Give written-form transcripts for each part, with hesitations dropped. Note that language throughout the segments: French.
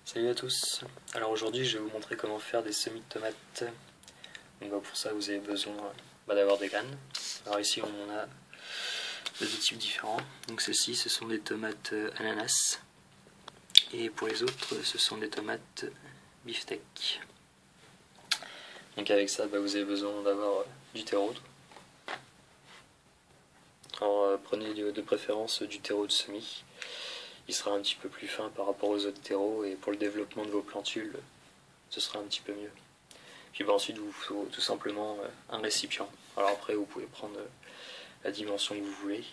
Salut à tous, alors aujourd'hui je vais vous montrer comment faire des semis de tomates. Donc pour ça vous avez besoin d'avoir des graines. Alors ici on a deux types différents. Donc ceux-ci ce sont des tomates ananas et pour les autres ce sont des tomates beefsteak. Donc avec ça vous avez besoin d'avoir du terreau. Alors prenez de préférence du terreau de semis. Il sera un petit peu plus fin par rapport aux autres terreaux et pour le développement de vos plantules, ce sera un petit peu mieux. Puis ensuite, il vous faut tout simplement un récipient. Alors après, vous pouvez prendre la dimension que vous voulez.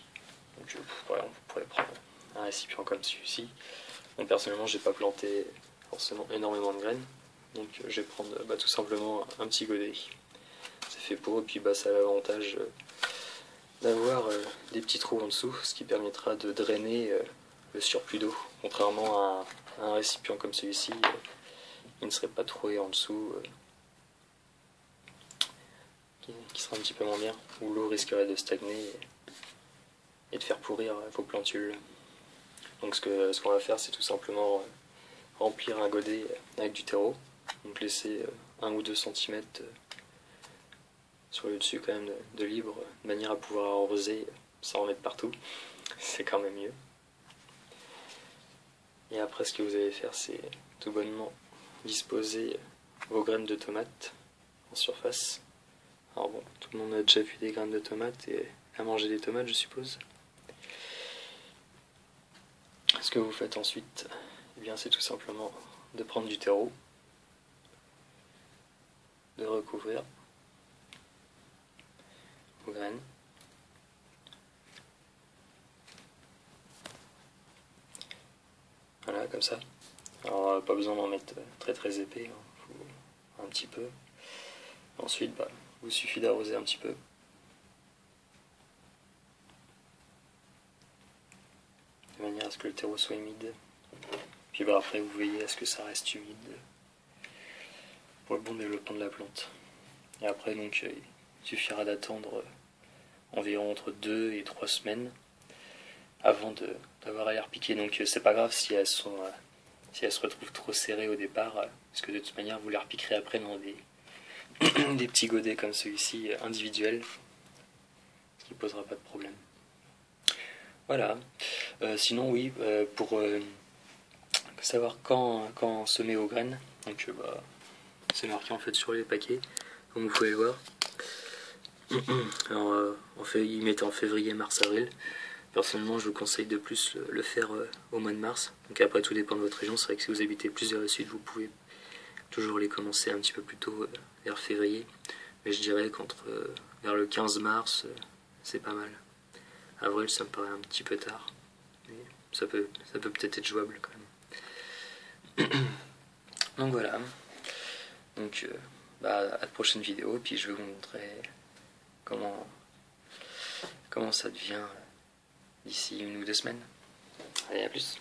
Donc par exemple, vous pouvez prendre un récipient comme celui-ci. Bon, personnellement, j'ai pas planté forcément énormément de graines. Donc je vais prendre tout simplement un petit godet. C'est fait pour, et puis ça a l'avantage d'avoir des petits trous en dessous, ce qui permettra de drainer le surplus d'eau, contrairement à un récipient comme celui-ci, il ne serait pas troué en dessous, qui sera un petit peu moins bien, où l'eau risquerait de stagner et de faire pourrir vos plantules. Donc ce qu'on va faire, c'est tout simplement remplir un godet avec du terreau, donc laisser 1 ou 2 cm sur le dessus quand même de libre, de manière à pouvoir arroser sans en mettre partout, c'est quand même mieux. Et après, ce que vous allez faire, c'est tout bonnement disposer vos graines de tomates en surface. Alors bon, tout le monde a déjà vu des graines de tomates et a mangé des tomates, je suppose. Ce que vous faites ensuite, c'est tout simplement de prendre du terreau, de recouvrir vos graines. Voilà, comme ça. Alors pas besoin d'en mettre très épais, un petit peu. Ensuite, il vous suffit d'arroser un petit peu. De manière à ce que le terreau soit humide. Puis après, vous veillez à ce que ça reste humide pour le bon développement de la plante. Et après, donc, il suffira d'attendre environ entre 2 et 3 semaines avant d'avoir à les repiquer. Donc c'est pas grave si elles se retrouvent trop serrées au départ, parce que de toute manière vous les repiquerez après dans des petits godets comme celui-ci individuels, ce qui ne posera pas de problème. Voilà. Sinon oui, pour savoir quand semer aux graines, donc c'est marqué en fait sur les paquets, comme vous pouvez le voir. Alors ils mettent en février, mars, avril. Personnellement, je vous conseille de plus le faire au mois de mars. Donc après, tout dépend de votre région. C'est vrai que si vous habitez plus vers le sud, vous pouvez toujours les commencer un petit peu plus tôt, vers février. Mais je dirais vers le 15 mars, c'est pas mal. Avril, ça me paraît un petit peu tard. Mais ça peut peut-être être jouable quand même. Donc voilà. Donc à la prochaine vidéo. Puis je vais vous montrer comment ça devient d'ici 1 ou 2 semaines. Allez, à plus.